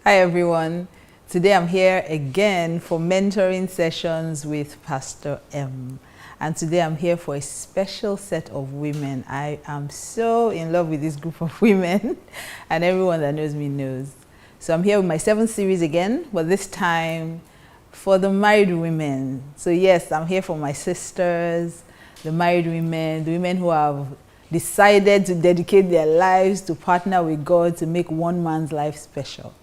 Hi everyone. Today I'm here again for mentoring sessions with Pastor M. And today I'm here for a special set of women. I am so in love with this group of women and everyone that knows me knows. So I'm here with my 7th series again, but this time for the married women. So yes, I'm here for my sisters, the married women, the women who have decided to dedicate their lives to partner with God to make one man's life special.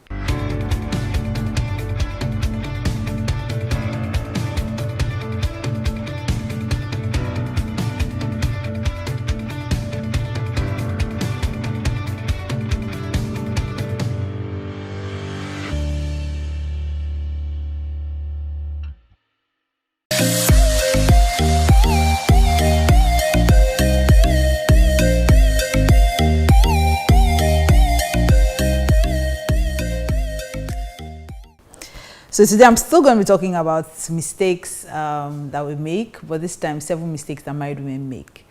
So today I'm still going to be talking about mistakes that we make, but this time 7 mistakes that married women make.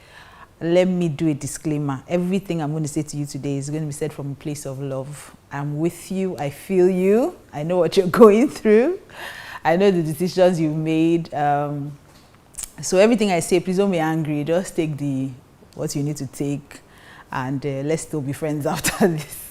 Let me do a disclaimer. Everything I'm going to say to you today is going to be said from a place of love. I'm with you. I feel you. I know what you're going through. I know the decisions you've made. So everything I say, please don't be angry. Just take what you need to take, and let's still be friends after this.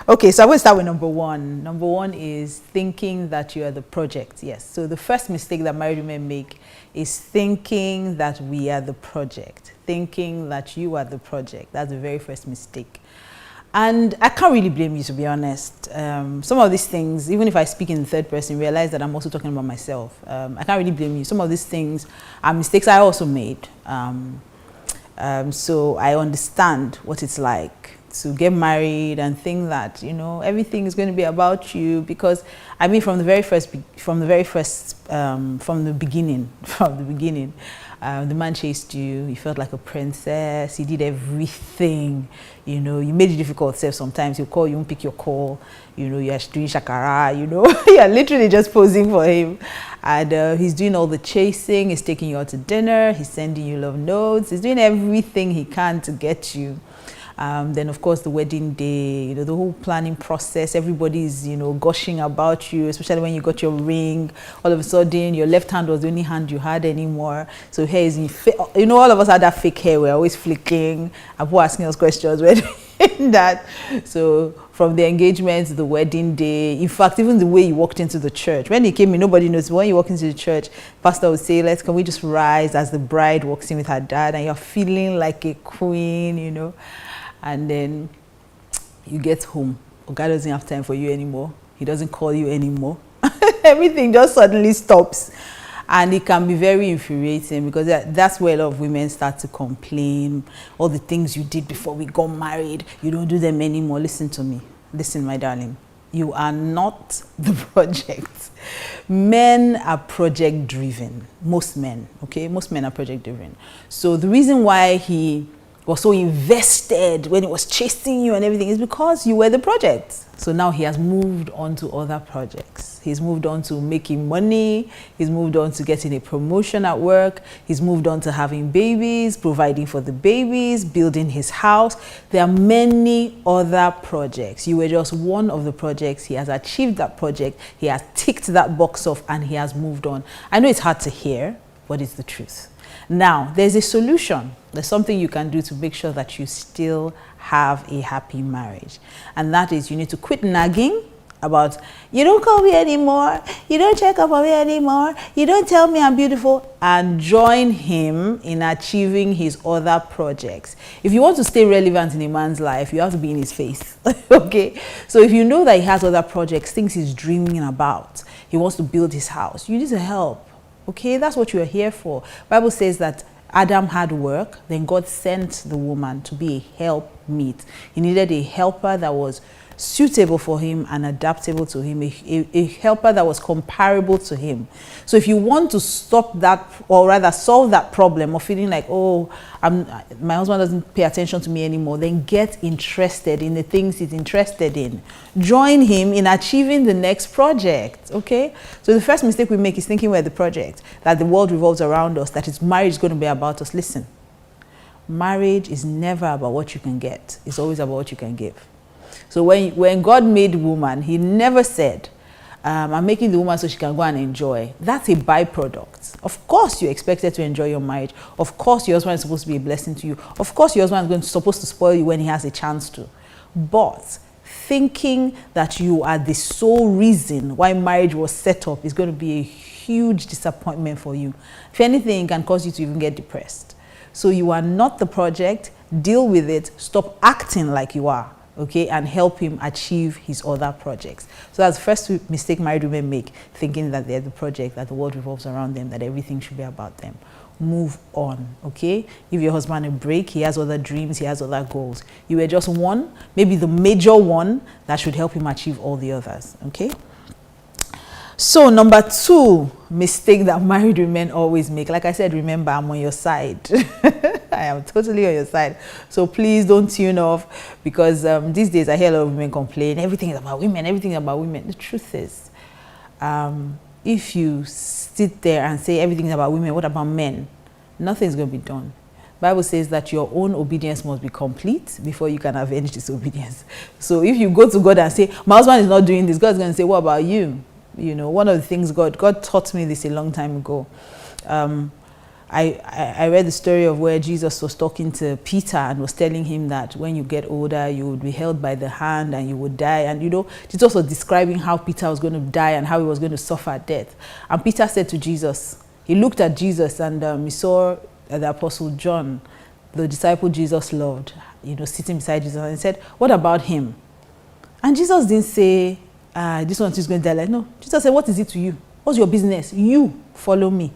Okay, so I'm going to start with number 1. Number 1 is thinking that you are the project. Yes, so the first mistake that married women make is thinking that we are the project. Thinking that you are the project. That's the very first mistake. And I can't really blame you, to be honest. Some of these things, even if I speak in the third person, realize that I'm also talking about myself. I can't really blame you. Some of these things are mistakes I also made. So I understand what it's like to get married and think that, you know, everything is going to be about you, because I mean from the beginning, the man chased you, you felt like a princess, he did everything, you know, you made it difficult sometimes, he'll call, you won't pick your call, you know, you're doing shakara, you know, you're literally just posing for him, and he's doing all the chasing, he's taking you out to dinner, he's sending you love notes, he's doing everything he can to get you. Then of course the wedding day, you know, the whole planning process, everybody's, you know, gushing about you, especially when you got your ring. All of a sudden your left hand was the only hand you had anymore, so hair is you know, all of us had that fake hair, we're always flicking and people asking us questions when that. So from the engagement to the wedding day, in fact even the way you walked into the church, when he came in, nobody knows, when you walk into the church, pastor would say, can we just rise, as the bride walks in with her dad, and you're feeling like a queen, you know. And then you get home, God doesn't have time for you anymore, he doesn't call you anymore. Everything just suddenly stops, and it can be very infuriating, because that's where a lot of women start to complain. All the things you did before we got married, you don't do them anymore. Listen to me, listen, my darling, you are not the project. Men are project driven, most men, okay, most men are project driven. So the reason why he was so invested when he was chasing you and everything is because you were the project. So now he has moved on to other projects. He's moved on to making money, he's moved on to getting a promotion at work, he's moved on to having babies, providing for the babies, building his house. There are many other projects. You were just one of the projects. He has achieved that project, he has ticked that box off, and he has moved on. I know it's hard to hear, but it's the truth. Now, there's a solution. There's something you can do to make sure that you still have a happy marriage. And that is, you need to quit nagging about, you don't call me anymore, you don't check up on me anymore, you don't tell me I'm beautiful, and join him in achieving his other projects. If you want to stay relevant in a man's life, you have to be in his face. Okay? So if you know that he has other projects, things he's dreaming about, he wants to build his house, you need to help. Okay, that's what you are here for. Bible says that Adam had work, then God sent the woman to be a helpmeet. He needed a helper that was suitable for him and adaptable to him, a helper that was comparable to him. So if you want to stop that, or rather solve that problem of feeling like, oh, my husband doesn't pay attention to me anymore, then get interested in the things he's interested in. Join him in achieving the next project, okay? So the first mistake we make is thinking we're the project, that the world revolves around us, that marriage is going to be about us. Listen, marriage is never about what you can get. It's always about what you can give. So when God made woman, he never said, I'm making the woman so she can go and enjoy. That's a byproduct. Of course, you're expected to enjoy your marriage. Of course, your husband is supposed to be a blessing to you. Of course, your husband is supposed to spoil you when he has a chance to. But thinking that you are the sole reason why marriage was set up is going to be a huge disappointment for you. If anything, it can cause you to even get depressed. So you are not the project. Deal with it. Stop acting like you are. Okay, and help him achieve his other projects. So that's the first mistake married women make, thinking that they're the project, that the world revolves around them, that everything should be about them. Move on, okay? Give your husband a break. He has other dreams, he has other goals. You were just one, maybe the major one that should help him achieve all the others, okay? So number 2 mistake that married women always make, like I said, remember, I'm on your side. I am totally on your side. So please don't tune off, because these days I hear a lot of women complain, everything is about women, everything is about women. The truth is, if you sit there and say everything is about women, what about men? Nothing's going to be done. The Bible says that your own obedience must be complete before you can avenge disobedience. So if you go to God and say, my husband is not doing this, God's going to say, what about you? You know, one of the things God taught me this a long time ago. I read the story of where Jesus was talking to Peter and was telling him that when you get older, you would be held by the hand and you would die. And, you know, Jesus was describing how Peter was going to die and how he was going to suffer death. And Peter said to Jesus, he looked at Jesus and he saw the Apostle John, the disciple Jesus loved, you know, sitting beside Jesus, and he said, what about him? And Jesus didn't say, this one is going to die. Like, no, Jesus said, what is it to you? What's your business? You follow me.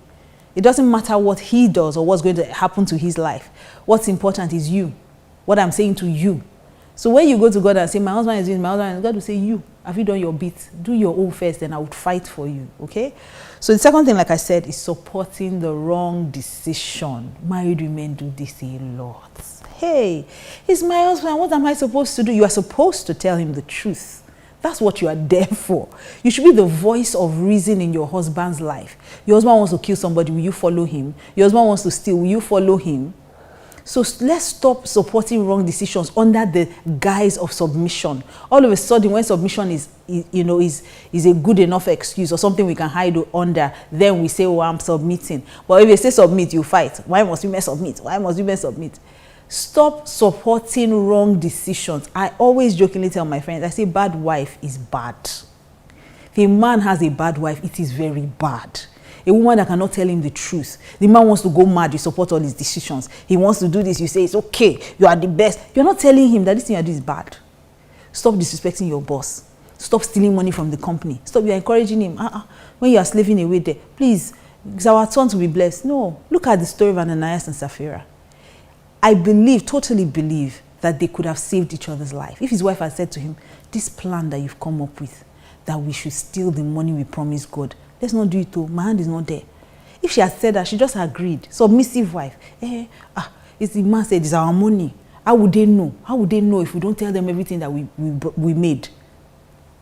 It doesn't matter what he does or what's going to happen to his life. What's important is you. What I'm saying to you. So when you go to God and say, my husband is doing, my husband, God will say, you, have you done your bit? Do your own first, then I would fight for you. Okay? So the second thing, like I said, is supporting the wrong decision. Married women do this a lot. Hey, he's my husband. What am I supposed to do? You are supposed to tell him the truth. That's what you are there for. You should be the voice of reason in your husband's life. Your husband wants to kill somebody, will you follow him? Your husband wants to steal, will you follow him? So let's stop supporting wrong decisions under the guise of submission. All of a sudden, when submission is a good enough excuse or something we can hide under, then we say, oh, I'm submitting. But if you say submit, you fight. Why must women submit? Why must women submit? Stop supporting wrong decisions. I always jokingly tell my friends, I say bad wife is bad. If a man has a bad wife, it is very bad. A woman that cannot tell him the truth. The man wants to go mad, you support all his decisions. He wants to do this, you say it's okay, you are the best. You're not telling him that this thing you do is bad. Stop disrespecting your boss. Stop stealing money from the company. Stop, you're encouraging him. When you are slaving away there, please, it's our turn to be blessed. No, look at the story of Ananias and Sapphira. I totally believe that they could have saved each other's life. If his wife had said to him, this plan that you've come up with, that we should steal the money we promised God, let's not do it too. My hand is not there. If she had said that, she just agreed. Submissive wife. It's the man said, it's our money. How would they know? How would they know if we don't tell them everything that we made?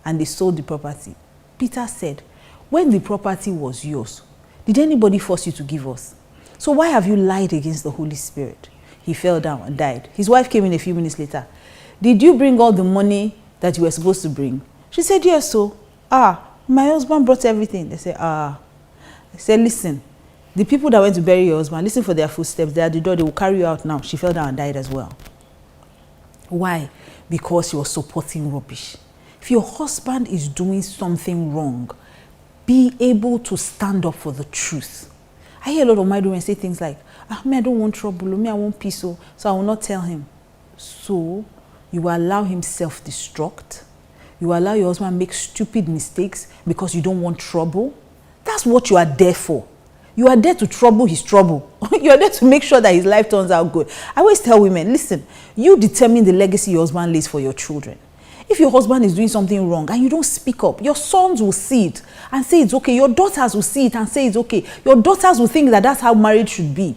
And they sold the property. Peter said, when the property was yours, did anybody force you to give us? So why have you lied against the Holy Spirit? He fell down and died. His wife came in a few minutes later. Did you bring all the money that you were supposed to bring? She said, yes, so. My husband brought everything. They said, I said, listen, the people that went to bury your husband, listen for their footsteps. They're at the door. They will carry you out now. She fell down and died as well. Why? Because you were supporting rubbish. If your husband is doing something wrong, be able to stand up for the truth. I hear a lot of my women say things like, me, I don't want trouble, me, I want peace, so I will not tell him. So you allow him self-destruct. You allow your husband make stupid mistakes because you don't want trouble. That's what you are there for. You are there to trouble his trouble. You are there to make sure that his life turns out good. I always tell women, listen, you determine the legacy your husband lays for your children. If your husband is doing something wrong and you don't speak up, your sons will see it and say it's okay. Your daughters will see it and say it's okay. Your daughters will think that that's how marriage should be.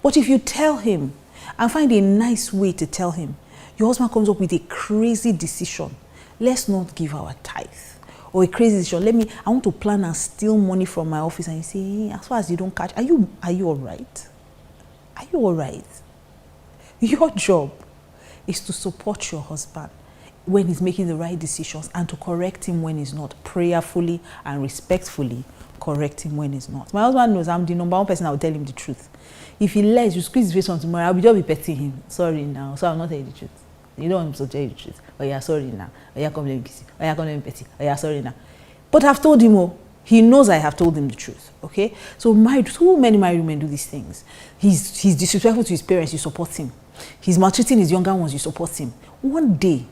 But if you tell him and find a nice way to tell him, your husband comes up with a crazy decision. Let's not give our tithe. Or a crazy decision. I want to plan and steal money from my office. And you say, hey, as far as you don't catch, are you all right? Are you all right? Your job is to support your husband when he's making the right decisions and to correct him when he's not, prayerfully and respectfully correct him when he's not. My husband knows I'm the number one person that will tell him the truth. If he lies, you squeeze his face on tomorrow, I'll just be petting him. Sorry now, so I'll not tell you the truth. You don't want to tell you the truth. Oh yeah, sorry now. Oh yeah, come let me kiss you. Oh yeah, come let me pet you. Oh yeah, sorry now. But I've told him, oh, he knows I have told him the truth. Okay? So many married women do these things. He's disrespectful to his parents, you support him. He's maltreating his younger ones, you support him. One day,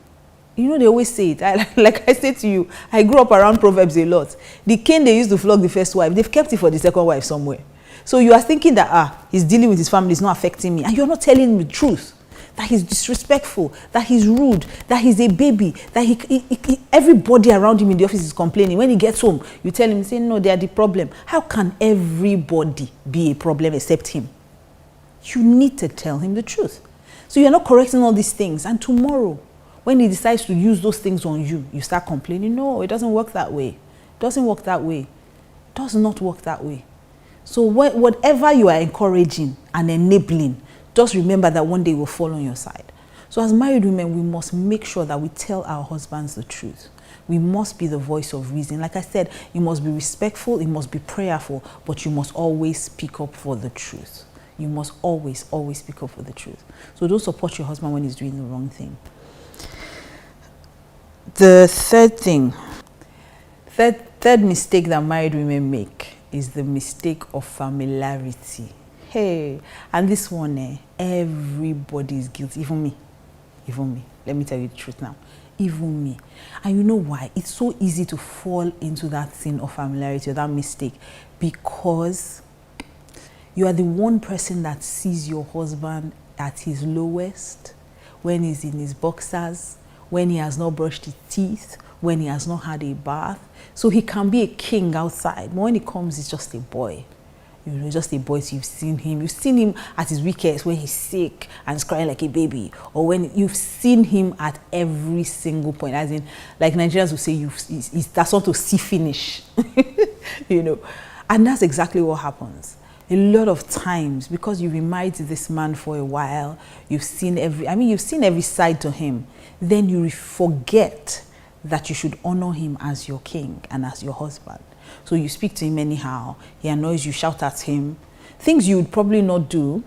you know, they always say it. Like I said to you, I grew up around Proverbs a lot. The cane they used to flog the first wife, they've kept it for the second wife somewhere. So you are thinking that, he's dealing with his family, it's not affecting me. And you're not telling him the truth. That he's disrespectful, that he's rude, that he's a baby, that everybody around him in the office is complaining. When he gets home, you tell him, say, no, they are the problem. How can everybody be a problem except him? You need to tell him the truth. So you're not correcting all these things. And tomorrow, when he decides to use those things on you, you start complaining. No, it doesn't work that way. It doesn't work that way. It does not work that way. So whatever you are encouraging and enabling, just remember that one day will fall on your side. So as married women, we must make sure that we tell our husbands the truth. We must be the voice of reason. Like I said, you must be respectful, you must be prayerful, but you must always speak up for the truth. You must always, always speak up for the truth. So don't support your husband when he's doing the wrong thing. The third mistake that married women make is the mistake of familiarity. Hey, and this one, everybody is guilty, even me. Let me tell you the truth now. Even me. And you know why? It's so easy to fall into that sin of familiarity or that mistake, because you are the one person that sees your husband at his lowest, when he's in his boxers, when he has not brushed his teeth, when he has not had a bath. So he can be a king outside, but when he comes, he's just a boy. You know, just a boy. So you've seen him at his weakest, when he's sick and is crying like a baby, or when you've seen him at every single point, as in, like Nigerians will say, that's not to see finish. You know, and that's exactly what happens. A lot of times, because you've been married to this man for a while, you've seen every side to him, then you forget that you should honor him as your king and as your husband. So you speak to him anyhow, he annoys you, shout at him, things you would probably not do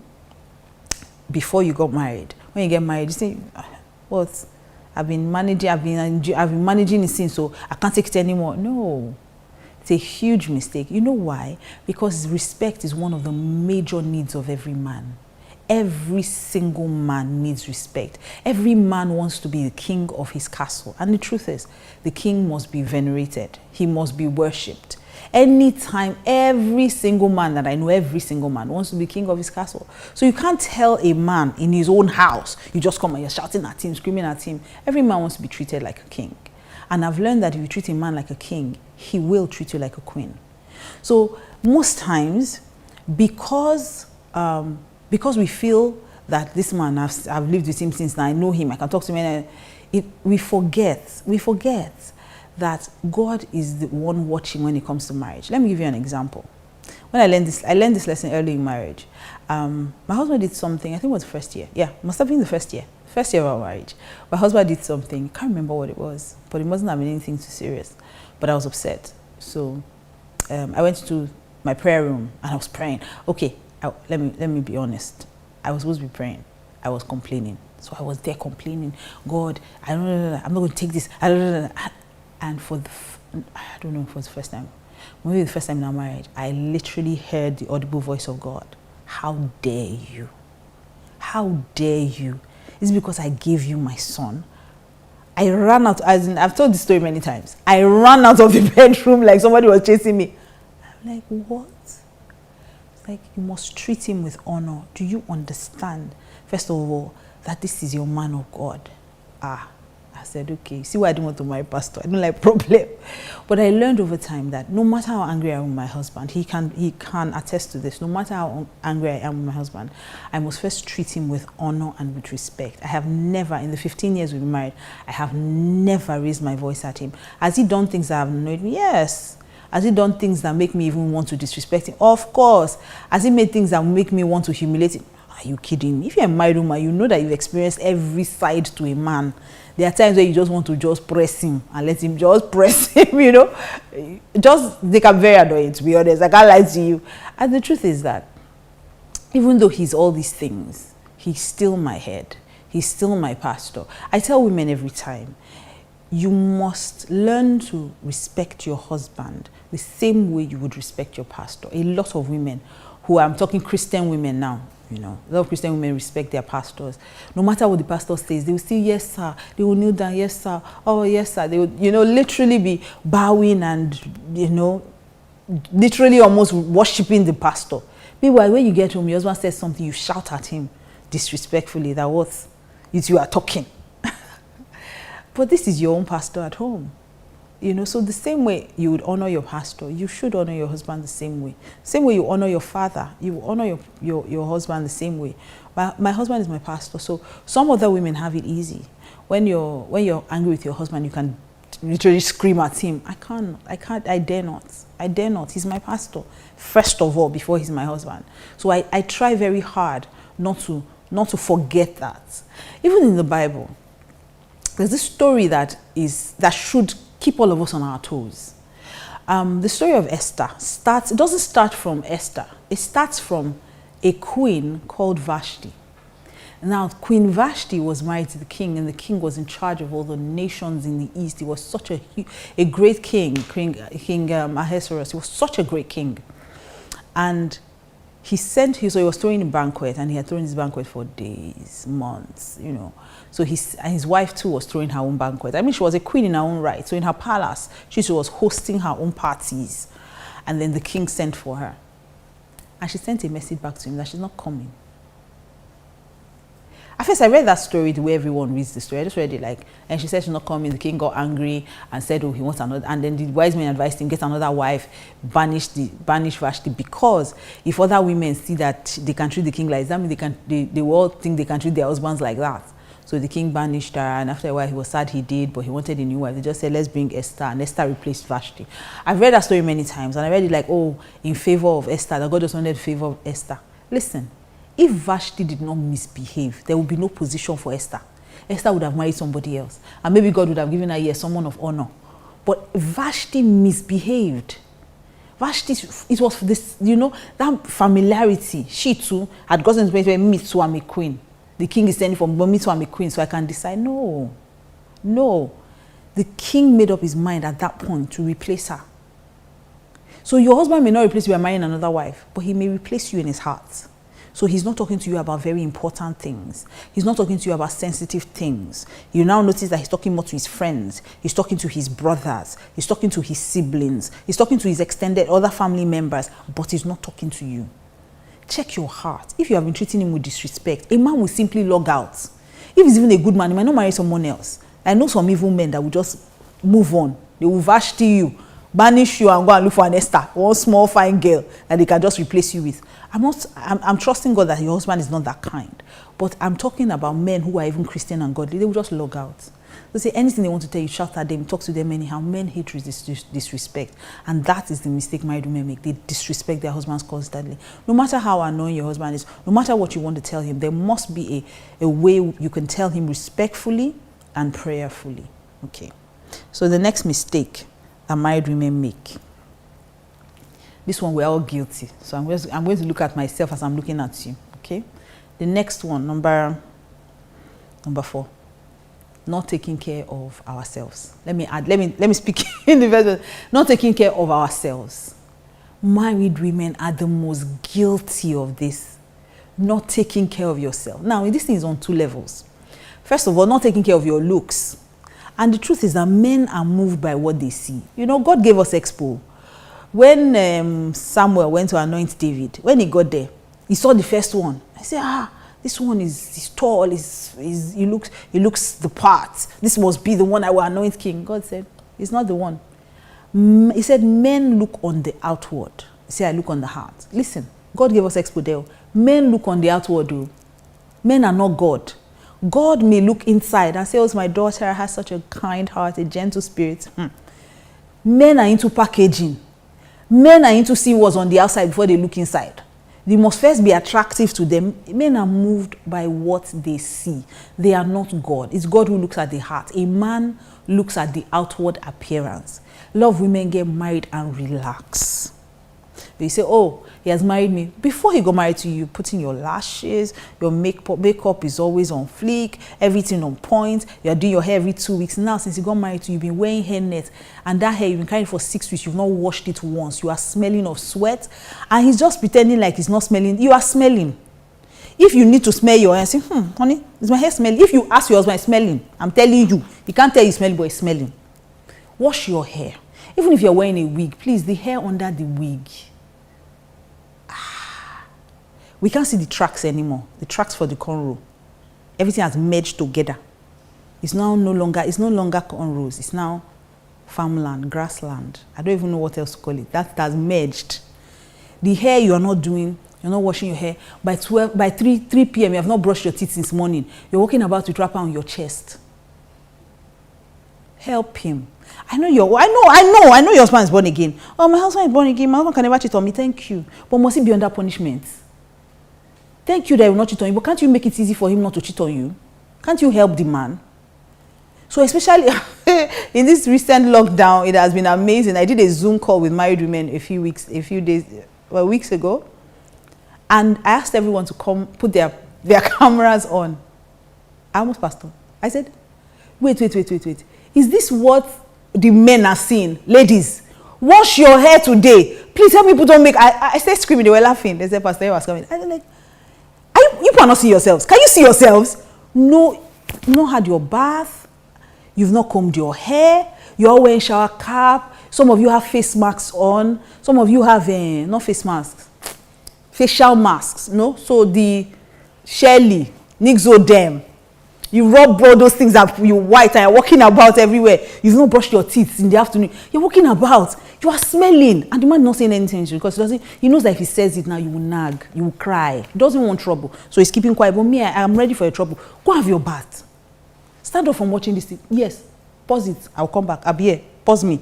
before you got married. When you get married, you say, what? I've been managing it since, so I can't take it anymore. No, it's a huge mistake. You know why? Because respect is one of the major needs of every man. Every single man needs respect. Every man wants to be the king of his castle. And the truth is, the king must be venerated. He must be worshipped. Anytime, every single man that I know, every single man wants to be king of his castle. So you can't tell a man in his own house, you just come and you're shouting at him, screaming at him. Every man wants to be treated like a king. And I've learned that if you treat a man like a king, he will treat you like a queen. So most times, because we feel that this man, I've lived with him since I know him, I can talk to him, we forget that God is the one watching when it comes to marriage. Let me give you an example. When I learned this lesson early in marriage. My husband did something, I think it was the first year. Yeah, must have been the first year of our marriage. My husband did something, can't remember what it was, but it mustn't have been anything too serious. But I was upset. So I went to my prayer room and I was praying. Okay, let me be honest. I was supposed to be praying. I was complaining. So I was there complaining. God, I'm not going to take this. And I don't know if it was the first time. Maybe the first time in our marriage, I literally heard the audible voice of God. How dare you? How dare you? It's because I gave you my son. I ran out, I've told this story many times. I ran out of the bedroom like somebody was chasing me. I'm like, what? It's like, you must treat him with honor. Do you understand, first of all, that this is your man of God? I said, okay, see why I don't want to marry pastor. I don't like problem. But I learned over time that no matter how angry I am with my husband, he can attest to this. No matter how angry I am with my husband, I must first treat him with honor and with respect. I have never, in the 15 years we've been married, I have never raised my voice at him. Has he done things that have annoyed me? Yes. Has he done things that make me even want to disrespect him? Of course. Has he made things that make me want to humiliate him? Are you kidding me? If you're a married woman, you know that you've experienced every side to a man. There are times where you just want to just press him and let him just press him, you know. They can very annoying, to be honest. I can't lie to you. And the truth is that even though he's all these things, he's still my head. He's still my pastor. I tell women every time, you must learn to respect your husband the same way you would respect your pastor. A lot of women who, I'm talking Christian women now, you know, a lot of Christian women respect their pastors. No matter what the pastor says, they will say, yes, sir. They will kneel down, yes, sir. Oh, yes, sir. They will, you know, literally be bowing and, you know, literally almost worshiping the pastor. Meanwhile, when you get home, your husband says something, you shout at him disrespectfully that what? You are talking. But this is your own pastor at home. You know, so the same way you would honor your pastor, you should honor your husband the same way. Same way you honor your father, you honor your husband the same way. My husband is my pastor, so some other women have it easy. When you're angry with your husband, you can literally scream at him. I dare not. He's my pastor, first of all, before he's my husband. So I try very hard not to forget that. Even in the Bible, there's this story that should keep all of us on our toes. The story of Esther doesn't start from Esther. It starts from a queen called Vashti. Now, Queen Vashti was married to the king, and the king was in charge of all the nations in the east. He was such a great king, King Ahasuerus. He was such a great king. And so he was throwing a banquet, and he had thrown his banquet for days, months, you know. So his wife too was throwing her own banquet. I mean, she was a queen in her own right. So in her palace, she was hosting her own parties. And then the king sent for her. And she sent a message back to him that she's not coming. At first, I read that story the way everyone reads the story. I just read it and she said she's not coming. The king got angry and said, oh, he wants another. And then the wise men advised him, get another wife, banish Vashti, because if other women see that they can treat the king like that, they will all think they can treat their husbands like that. So the king banished her, and after a while he was sad he did, but he wanted a new wife. They just said, let's bring Esther, and Esther replaced Vashti. I've read that story many times, and I read it in favor of Esther, that God just wanted favor of Esther. Listen, if Vashti did not misbehave, there would be no position for Esther. Esther would have married somebody else, and maybe God would have given her someone of honor. But Vashti misbehaved. Vashti, it was this, you know, that familiarity. She too had gotten to the point where me too, I'm a queen. The king is sending for me too, I'm a queen, so I can decide. No. The king made up his mind at that point to replace her. So your husband may not replace you by marrying another wife, but he may replace you in his heart. So he's not talking to you about very important things. He's not talking to you about sensitive things. You now notice that he's talking more to his friends. He's talking to his brothers. He's talking to his siblings. He's talking to his extended other family members, but he's not talking to you. Check your heart. If you have been treating him with disrespect, a man will simply log out. If he's even a good man, he might not marry someone else. I know some evil men that will just move on. They will Vashti you, banish you, and go and look for an Esther, one small fine girl that they can just replace you with. I'm trusting God that your husband is not that kind. But I'm talking about men who are even Christian and godly. They will just log out. They say anything they want to tell you, shout at them, talk to them anyhow. Men hate disrespect. And that is the mistake married women make. They disrespect their husbands constantly. No matter how annoying your husband is, no matter what you want to tell him, there must be a way you can tell him respectfully and prayerfully. Okay. So the next mistake that married women make. This one, we're all guilty. So I'm going to look at myself as I'm looking at you. Okay. The next one, number 4. Not taking care of ourselves. Let me speak in the verse. Not taking care of ourselves. Married women are the most guilty of this. Not taking care of yourself. Now, this thing is on 2 levels. First of all, not taking care of your looks. And the truth is that men are moved by what they see. You know, God gave us expo. When Samuel went to anoint David, when he got there, he saw the first one. I said, this one is tall, he looks the part. This must be the one I will anoint king. God said, it's not the one. He said, men look on the outward. He said, I look on the heart. Listen, God gave us expo. Men look on the outward. Though. Men are not God. God may look inside and say, oh, my daughter has such a kind heart, a gentle spirit. Men are into packaging. Men are into seeing what's on the outside before they look inside. They must first be attractive to them. Men are moved by what they see. They are not God. It's God who looks at the heart. A man looks at the outward appearance. A lot of women get married and relax. They say, oh, he has married me. Before he got married to you, put in your lashes, your makeup is always on fleek, everything on point. You're doing your hair every 2 weeks. Now, since he got married to you, you've been wearing hairnet, and that hair you've been carrying for 6 weeks, you've not washed it once. You are smelling of sweat, and he's just pretending like he's not smelling. You are smelling. If you need to smell your hair, say, honey, is my hair smelling? If you ask your husband, smelling, I'm telling you, he can't tell you smelling, but it's smelling. Wash your hair. Even if you're wearing a wig, please, the hair under the wig. We can't see the tracks anymore. The tracks for the cornrow. Everything has merged together. It's no longer cornrows. It's now farmland, grassland. I don't even know what else to call it. That has merged. The hair you are not doing, you're not washing your hair. By 3 p.m. you have not brushed your teeth since morning. You're walking about with wrapper on your chest. Help him. I know your husband is born again. Oh, my husband is born again. My husband can never cheat on me. Thank you. But must he be under punishment? Thank you that he will not cheat on you, but can't you make it easy for him not to cheat on you? Can't you help the man? So especially in this recent lockdown, it has been amazing. I did a Zoom call with married women weeks ago, and I asked everyone to come put their cameras on. I almost passed on. I said, wait. Is this what the men are seeing? Ladies, wash your hair today. Please help me put on makeup. I started screaming. They were laughing. They said, Pastor, you was coming. I was like, you cannot see yourselves. Can you see yourselves? No, you've not had your bath. You've not combed your hair. You're all wearing shower cap. Some of you have face masks on. Some of you have, not face masks, facial masks. No? So the Shelly, Nixodem, you rub all those things up, you're white and you're walking about everywhere. You've not brushed your teeth in the afternoon. You're walking about. You are smelling. And the man not saying anything because he knows that if he says it now, you will nag, you will cry. He doesn't want trouble. So he's keeping quiet. But me, I am ready for your trouble. Go have your bath. Stand up from watching this thing. Yes. Pause it. I'll come back. I'll be here. Pause me.